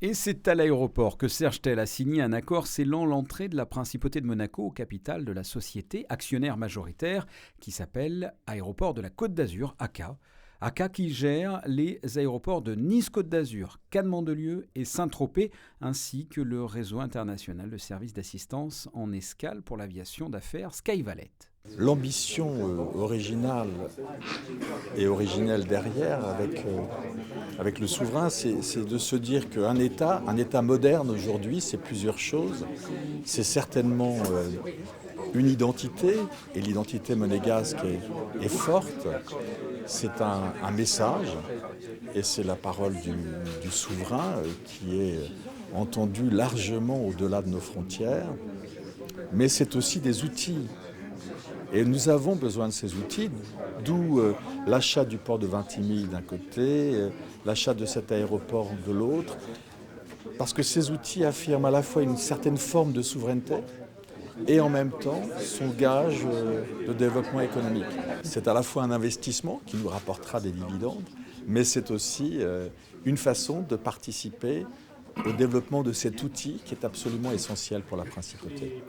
Et c'est à l'aéroport que Serge Tel a signé un accord scellant l'entrée de la principauté de Monaco au capital de la société actionnaire majoritaire qui s'appelle Aéroport de la Côte d'Azur, ACA. ACA qui gère les aéroports de Nice-Côte d'Azur, Cannes-Mandelieu et Saint-Tropez, ainsi que le réseau international de services d'assistance en escale pour l'aviation d'affaires SkyValet. L'ambition originale et originelle derrière avec le souverain, c'est de se dire qu'un État moderne aujourd'hui, c'est plusieurs choses. C'est certainement une identité, et l'identité monégasque est forte. C'est un message, et c'est la parole du souverain qui est entendue largement au-delà de nos frontières. Mais c'est aussi des outils. Et nous avons besoin de ces outils, d'où l'achat du port de Vintimille d'un côté, l'achat de cet aéroport de l'autre, parce que ces outils affirment à la fois une certaine forme de souveraineté et en même temps sont gage de développement économique. C'est à la fois un investissement qui nous rapportera des dividendes, mais c'est aussi une façon de participer au développement de cet outil qui est absolument essentiel pour la principauté.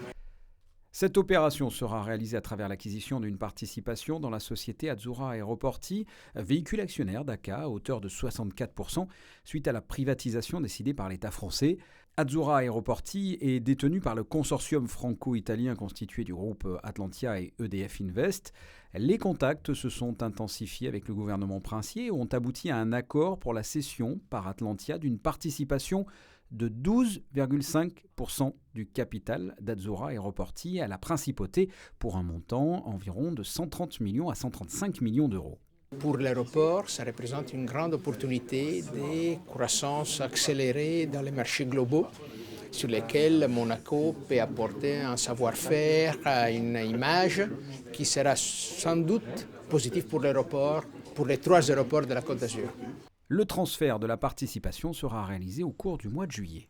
Cette opération sera réalisée à travers l'acquisition d'une participation dans la société Azzurra Aeroporti, véhicule actionnaire d'ACA à hauteur de 64%, suite à la privatisation décidée par l'État français. Azzurra Aeroporti est détenu par le consortium franco-italien constitué du groupe Atlantia et EDF Invest. Les contacts se sont intensifiés avec le gouvernement princier et ont abouti à un accord pour la cession par Atlantia d'une participation de 12,5% du capital d'Azzurra Aeroporti à la principauté pour un montant environ de 130 millions à 135 millions d'euros. Pour l'aéroport, ça représente une grande opportunité de croissance accélérée dans les marchés globaux sur lesquels Monaco peut apporter un savoir-faire, une image qui sera sans doute positive pour l'aéroport, pour les 3 aéroports de la Côte d'Azur. Le transfert de la participation sera réalisé au cours du mois de juillet.